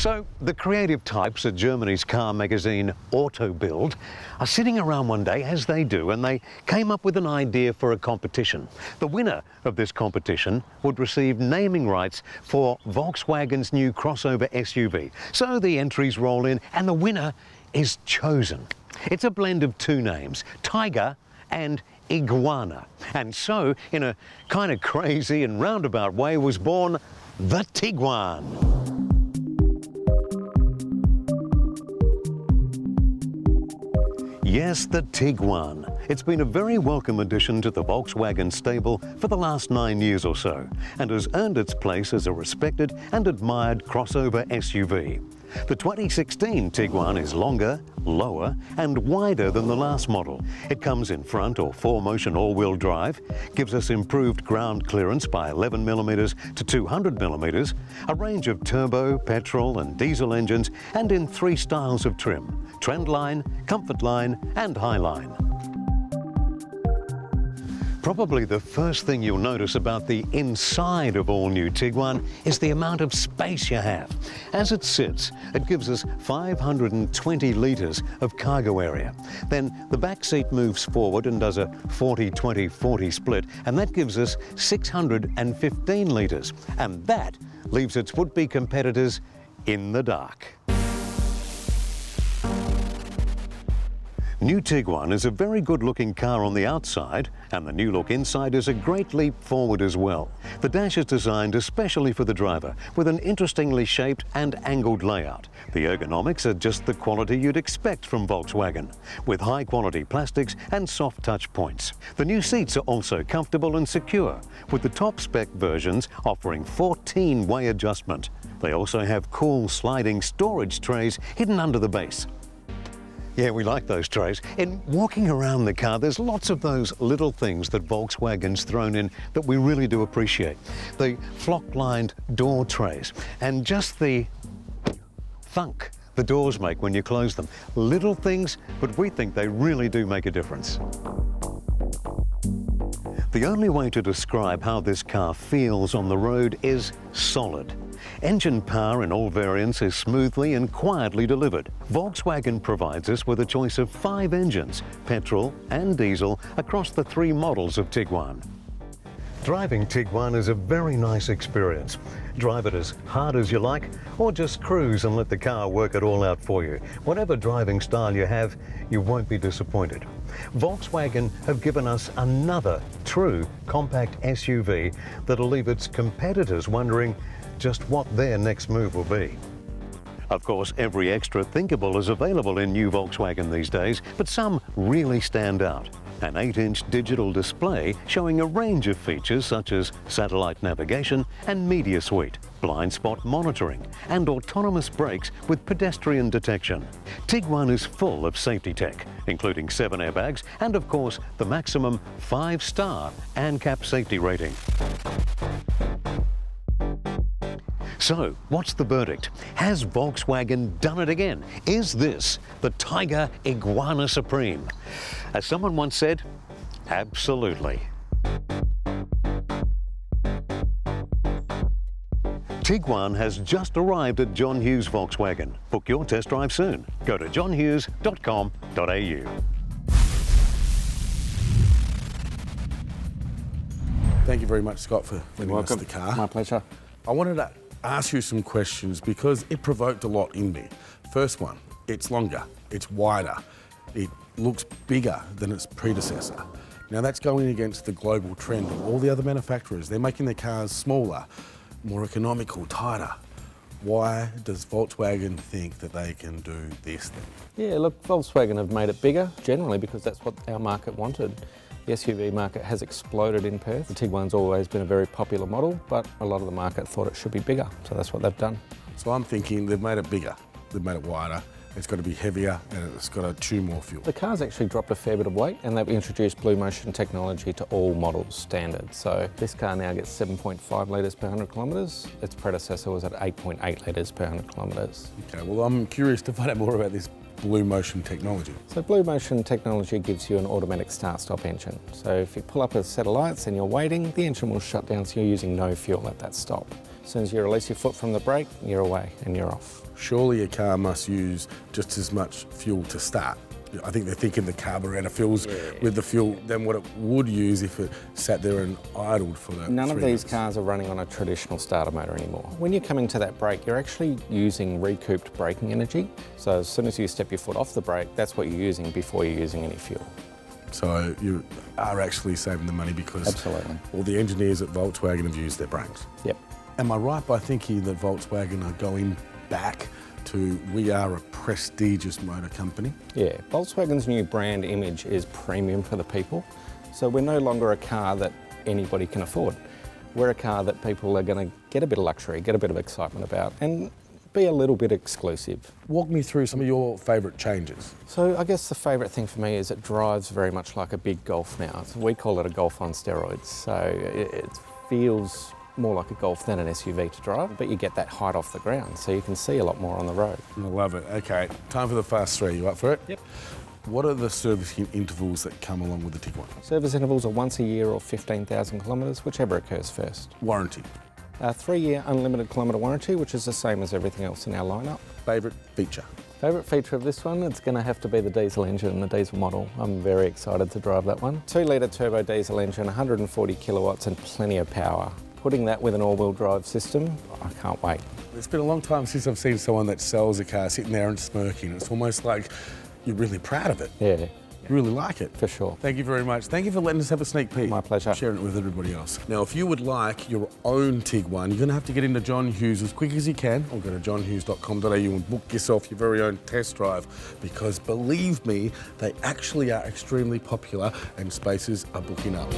So the creative types at Germany's car magazine Auto Bild are sitting around one day, as they do, and they came up with an idea for a competition. The winner of this competition would receive naming rights for Volkswagen's new crossover SUV. So the entries roll in and the winner is chosen. It's a blend of two names, Tiger and Iguana. And so, in a kind of crazy and roundabout way, was born the Tiguan. Yes, the Tiguan. It's been a very welcome addition to the Volkswagen stable for the last 9 years or so, and has earned its place as a respected and admired crossover SUV. The 2016 Tiguan is longer, lower and wider than the last model. It comes in front or 4-motion all-wheel drive, gives us improved ground clearance by 11mm to 200mm, a range of turbo, petrol and diesel engines, and in 3 styles of trim: Trendline, Comfortline and Highline. Probably the first thing you'll notice about the inside of all-new Tiguan is the amount of space you have. As it sits, it gives us 520 litres of cargo area. Then the back seat moves forward and does a 40-20-40 split, and that gives us 615 litres. And that leaves its would-be competitors in the dark. New Tiguan is a very good-looking car on the outside, and the new look inside is a great leap forward as well. The dash is designed especially for the driver, with an interestingly shaped and angled layout. The ergonomics are just the quality you'd expect from Volkswagen, with high-quality plastics and soft touch points. The new seats are also comfortable and secure, with the top-spec versions offering 14-way adjustment. They also have cool sliding storage trays hidden under the base. Yeah, we like those trays. In walking around the car, there's lots of those little things that Volkswagen's thrown in that we really do appreciate. The flock-lined door trays and just the thunk the doors make when you close them. Little things, but we think they really do make a difference. The only way to describe how this car feels on the road is solid. Engine power in all variants is smoothly and quietly delivered. Volkswagen provides us with a choice of 5 engines, petrol and diesel, across the 3 models of Tiguan. Driving Tiguan is a very nice experience. Drive it as hard as you like, or just cruise and let the car work it all out for you. Whatever driving style you have, you won't be disappointed. Volkswagen have given us another true compact SUV that'll leave its competitors wondering just what their next move will be. Of course, every extra thinkable is available in new Volkswagen these days, but some really stand out. An 8-inch digital display showing a range of features such as satellite navigation and media suite, blind spot monitoring, and autonomous brakes with pedestrian detection. Tiguan is full of safety tech, including 7 airbags and, of course, the maximum 5-star ANCAP safety rating. So, what's the verdict? Has Volkswagen done it again? Is this the Tiger Iguana Supreme? As someone once said, absolutely. Tiguan has just arrived at John Hughes Volkswagen. Book your test drive soon. Go to johnhughes.com.au. Thank you very much, Scott, for lending us the car. My pleasure. I wanted to ask you some questions because it provoked a lot in me. First one, it's longer, it's wider, it looks bigger than its predecessor. Now that's going against the global trend of all the other manufacturers. They're making their cars smaller, more economical, tighter. Why does Volkswagen think that they can do this thing? Yeah, look, Volkswagen have made it bigger, generally because that's what our market wanted. The SUV market has exploded in Perth. The Tiguan's always been a very popular model, but a lot of the market thought it should be bigger, so that's what they've done. So I'm thinking they've made it bigger, they've made it wider, it's got to be heavier and it's got to chew more fuel. The car's actually dropped a fair bit of weight and they've introduced Blue Motion technology to all models standard. So this car now gets 7.5 litres per 100 kilometres. Its predecessor was at 8.8 litres per 100 kilometres. Okay, well I'm curious to find out more about this Blue Motion technology. So Blue Motion technology gives you an automatic start-stop engine. So if you pull up a set of lights and you're waiting, the engine will shut down so you're using no fuel at that stop. As soon as you release your foot from the brake, you're away and you're off. Surely a car must use just as much fuel to start. I think they're thinking the carburetor fills with the fuel than what it would use if it sat there and idled for that. None of 3 these minutes. cars are running on a traditional starter motor anymore. When you're coming to that brake, you're actually using recouped braking energy. So as soon as you step your foot off the brake, that's what you're using before you're using any fuel. So you are actually saving the money because Absolutely. all the engineers at Volkswagen have used their brains. Yep. Am I right by thinking that Volkswagen are going back to we are a prestigious motor company? Yeah, Volkswagen's new brand image is premium for the people. So we're no longer a car that anybody can afford. We're a car that people are going to get a bit of luxury, get a bit of excitement about, and be a little bit exclusive. Walk me through some of your favourite changes. So I guess the favourite thing for me is it drives very much like a big Golf now. So we call it a Golf on steroids. So it feels more like a Golf than an SUV to drive, but you get that height off the ground, so you can see a lot more on the road. I love it. Okay, time for the Fast 3. You up for it? Yep. What are the servicing intervals that come along with the Tiguan? Service intervals are once a year or 15,000 kilometres, whichever occurs first. Warranty. 3-year unlimited kilometre warranty, which is the same as everything else in our lineup. Favourite feature? Favourite feature of this one, it's going to have to be the diesel engine, the diesel model. I'm very excited to drive that one. 2-litre turbo diesel engine, 140 kilowatts and plenty of power. Putting that with an all-wheel drive system, I can't wait. It's been a long time since I've seen someone that sells a car sitting there and smirking. It's almost like you're really proud of it. Yeah, You really like it. for sure. Thank you very much. Thank you for letting us have a sneak peek. My pleasure. Sharing it with everybody else. Now, if you would like your own Tiguan, you're going to have to get into John Hughes as quick as you can, or go to johnhughes.com.au and book yourself your very own test drive, because believe me, they actually are extremely popular and spaces are booking up.